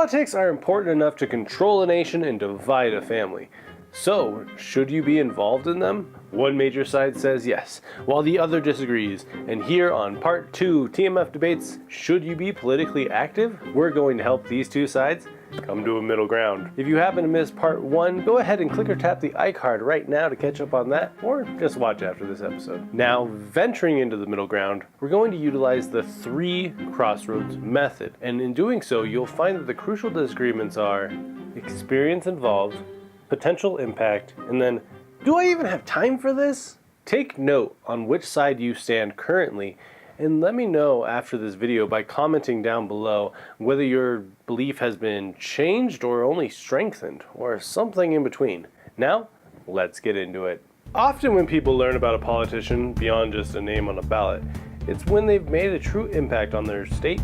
Politics are important enough to control a nation and divide a family. So, should you be involved in them? One major side says yes, while the other disagrees. And here on part 2, TMF Debates, should you be politically active? We're going to help these two sides come to a middle ground. If you happen to miss part 1, go ahead and click or tap the iCard right now to catch up on that, or just watch after this episode. Now, venturing into the middle ground, we're going to utilize the 3 crossroads method. And in doing so, you'll find that the crucial disagreements are experience involved, potential impact, and then, do I even have time for this? Take note on which side you stand currently, and let me know after this video by commenting down below whether your belief has been changed or only strengthened, or something in between. Now, let's get into it. Often when people learn about a politician beyond just a name on a ballot, it's when they've made a true impact on their state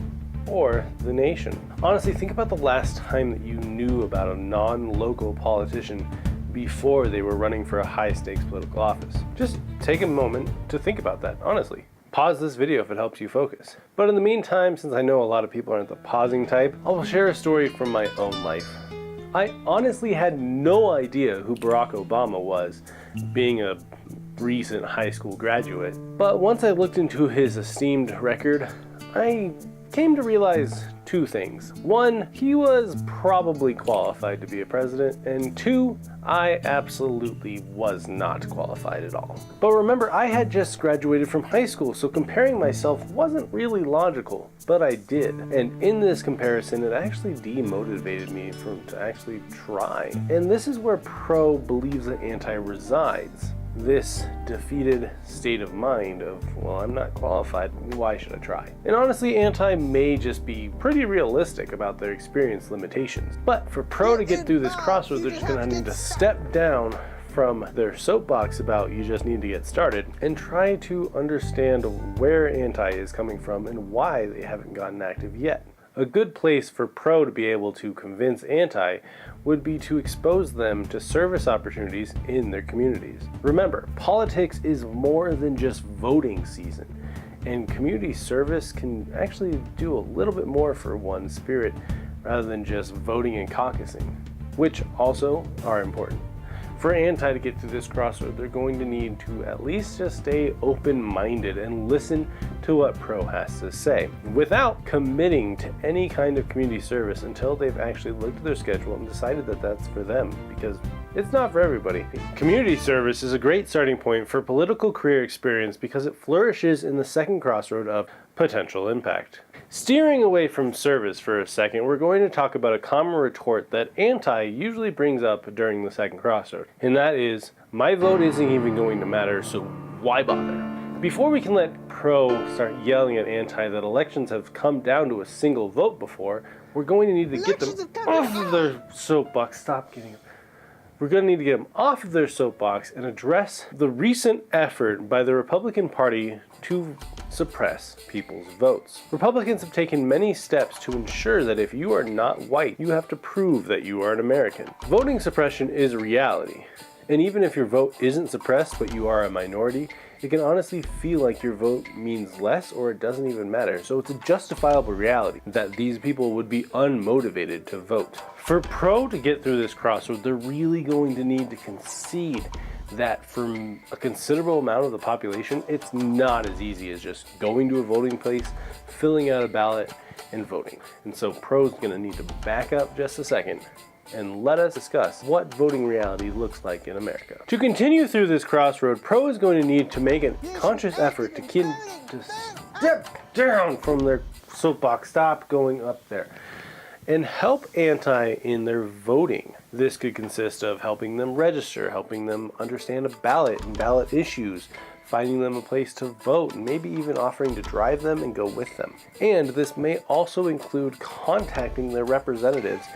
or the nation. Honestly, think about the last time that you knew about a non-local politician before they were running for a high-stakes political office. Just take a moment to think about that, honestly. Pause this video if it helps you focus. But in the meantime, since I know a lot of people aren't the pausing type, I'll share a story from my own life. I honestly had no idea who Barack Obama was, being a recent high school graduate. But once I looked into his esteemed record, I came to realize 2 things. 1, he was probably qualified to be a president, and 2, I absolutely was not qualified at all. But remember, I had just graduated from high school, so comparing myself wasn't really logical, but I did. And in this comparison, it actually demotivated me to actually try. And this is where pro believes that anti resides. This defeated state of mind of, well, I'm not qualified, why should I try? And honestly, anti may just be pretty realistic about their experience limitations. But for pro to get through this crossroads, they're just gonna need to step down from their soapbox about you just need to get started and try to understand where anti is coming from and why they haven't gotten active yet. A good place for pro to be able to convince anti would be to expose them to service opportunities in their communities. Remember, politics is more than just voting season, and community service can actually do a little bit more for one's spirit rather than just voting and caucusing, which also are important. For anti to get through this crossroad, they're going to need to at least just stay open-minded and listen to what pro has to say, without committing to any kind of community service until they've actually looked at their schedule and decided that that's for them, because it's not for everybody. Community service is a great starting point for political career experience because it flourishes in the second crossroad of potential impact. Steering away from service for a second, we're going to talk about a common retort that anti usually brings up during the second crossroad, and that is, my vote isn't even going to matter, so why bother? Before we can let pro start yelling at anti that elections have come down to a single vote before, we're going to need to get them off of their soapbox. We're going to need to get them off of their soapbox and address the recent effort by the Republican Party to suppress people's votes. Republicans have taken many steps to ensure that if you are not white, you have to prove that you are an American. Voting suppression is a reality, and even if your vote isn't suppressed but you are a minority, it can honestly feel like your vote means less or it doesn't even matter. So it's a justifiable reality that these people would be unmotivated to vote. For pro to get through this crossroad, they're really going to need to concede that for a considerable amount of the population, it's not as easy as just going to a voting place, filling out a ballot, and voting. And so pro's gonna need to back up just a second and let us discuss what voting reality looks like in America. To continue through this crossroad, pro is going to need to make a conscious effort to step down from their soapbox, stop going up there, and help anti in their voting. This could consist of helping them register, helping them understand a ballot and ballot issues, finding them a place to vote, and maybe even offering to drive them and go with them. And this may also include contacting their representatives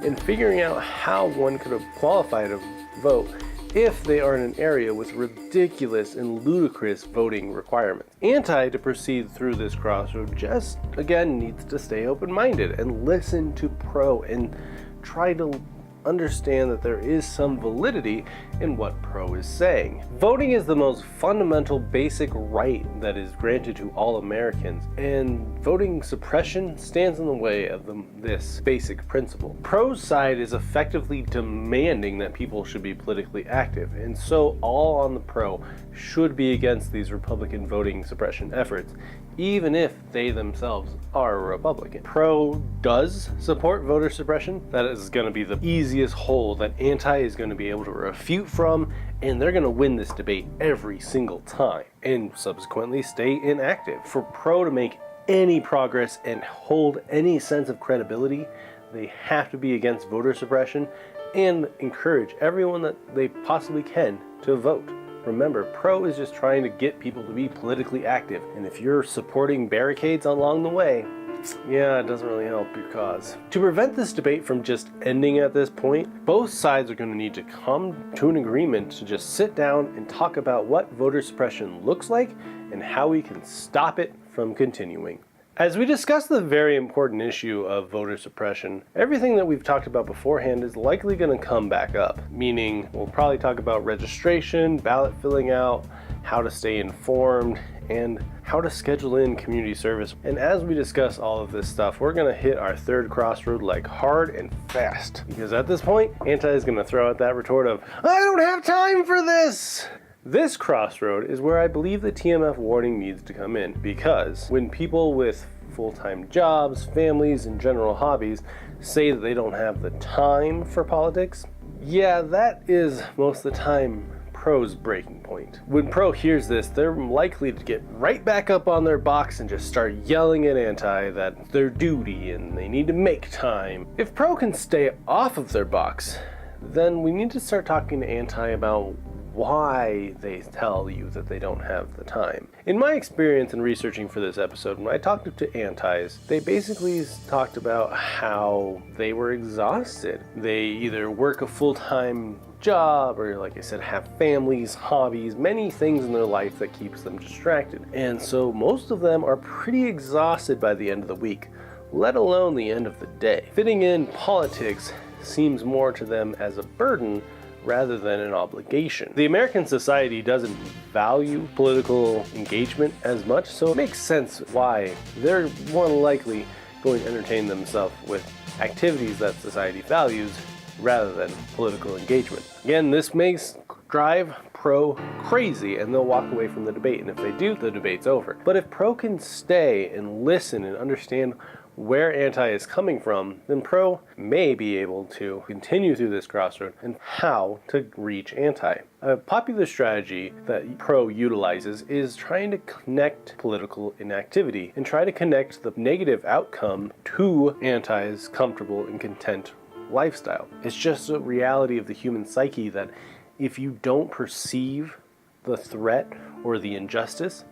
and figuring out how one could qualify to vote if they are in an area with ridiculous and ludicrous voting requirements. Anti to proceed through this crossroad just, again, needs to stay open-minded and listen to pro and try to understand that there is some validity in what Pro is saying. Voting is the most fundamental basic right that is granted to all Americans, and voting suppression stands in the way of this basic principle. Pro's side is effectively demanding that people should be politically active, and so all on the Pro should be against these Republican voting suppression efforts, even if they themselves are a Republican. Pro does support voter suppression. That is going to be the easiest hole that anti is going to be able to refute from, and they're going to win this debate every single time and subsequently stay inactive. For Pro to make any progress and hold any sense of credibility, they have to be against voter suppression and encourage everyone that they possibly can to vote. Remember, Pro is just trying to get people to be politically active, and if you're supporting barricades along the way, yeah, it doesn't really help your cause. To prevent this debate from just ending at this point, both sides are going to need to come to an agreement to just sit down and talk about what voter suppression looks like and how we can stop it from continuing. As we discuss the very important issue of voter suppression, everything that we've talked about beforehand is likely going to come back up, meaning we'll probably talk about registration, ballot filling out, how to stay informed, and how to schedule in community service. And as we discuss all of this stuff, we're going to hit our third crossroad like hard and fast, because at this point, anti is going to throw out that retort of, "I don't have time for this!" This crossroad is where I believe the TMF warning needs to come in, because when people with full-time jobs, families, and general hobbies say that they don't have the time for politics, yeah, that is most of the time Pro's breaking point. When Pro hears this, they're likely to get right back up on their box and just start yelling at anti that it's their duty and they need to make time. If Pro can stay off of their box, then we need to start talking to anti about why they tell you that they don't have the time. In my experience in researching for this episode, when I talked to antis, they basically talked about how they were exhausted. They either work a full-time job or, like I said, have families, hobbies, many things in their life that keeps them distracted. And so most of them are pretty exhausted by the end of the week, let alone the end of the day. Fitting in politics seems more to them as a burden rather than an obligation. The American society doesn't value political engagement as much, so it makes sense why they're more likely going to entertain themselves with activities that society values rather than political engagement. Again, this may drive Pro crazy and they'll walk away from the debate, and if they do, the debate's over. But if Pro can stay and listen and understand where anti is coming from, then Pro may be able to continue through this crossroad and how to reach anti. A popular strategy that Pro utilizes is trying to connect political inactivity and try to connect the negative outcome to anti's comfortable and content lifestyle. It's just a reality of the human psyche that if you don't perceive the threat or the injustice,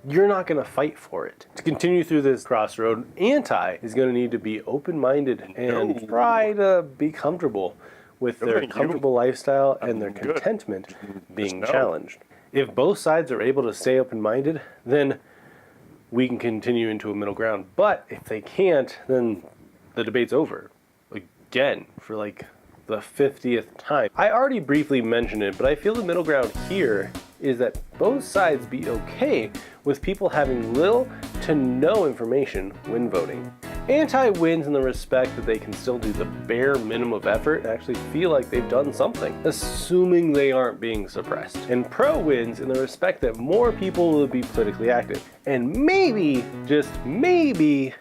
you're not going to fight for it. To continue through this crossroad, anti is going to need to be open-minded and try to be comfortable with their comfortable lifestyle and their contentment being challenged. If both sides are able to stay open-minded, then we can continue into a middle ground. But if they can't, then the debate's over. Again, for like the 50th time. I already briefly mentioned it, but I feel the middle ground here is that both sides be okay with people having little to no information when voting. Anti wins in the respect that they can still do the bare minimum of effort and actually feel like they've done something, assuming they aren't being suppressed. And Pro wins in the respect that more people will be politically active. And maybe, just maybe,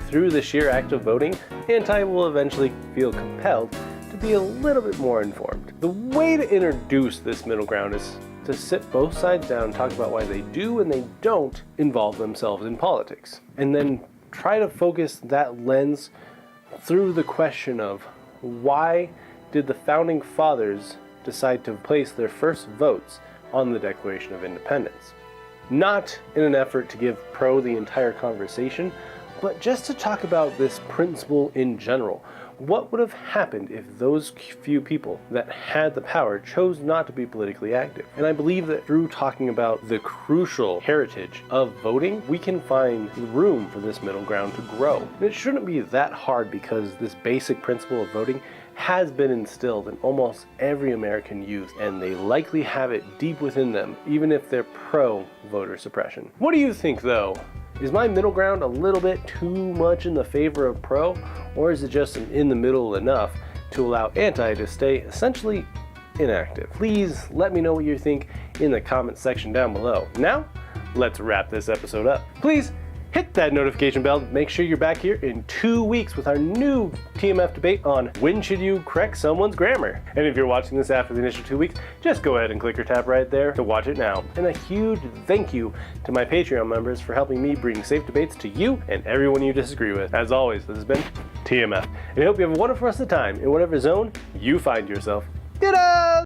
through the sheer act of voting, anti will eventually feel compelled to be a little bit more informed. The way to introduce this middle ground is to sit both sides down and talk about why they do and they don't involve themselves in politics. And then try to focus that lens through the question of why did the founding fathers decide to place their first votes on the Declaration of Independence? Not in an effort to give Pro the entire conversation, but just to talk about this principle in general. What would have happened if those few people that had the power chose not to be politically active? And I believe that through talking about the crucial heritage of voting, we can find room for this middle ground to grow. And it shouldn't be that hard because this basic principle of voting has been instilled in almost every American youth, and they likely have it deep within them, even if they're pro-voter suppression. What do you think, though? Is my middle ground a little bit too much in the favor of pro, or is it just in the middle enough to allow anti to stay essentially inactive? Please let me know what you think in the comment section down below. Now, let's wrap this episode up. Please hit that notification bell. Make sure you're back here in 2 weeks with our new TMF debate on when should you correct someone's grammar. And if you're watching this after the initial 2 weeks, just go ahead and click or tap right there to watch it now. And a huge thank you to my Patreon members for helping me bring safe debates to you and everyone you disagree with. As always, this has been TMF. And I hope you have a wonderful rest of the time in whatever zone you find yourself. Ta-da!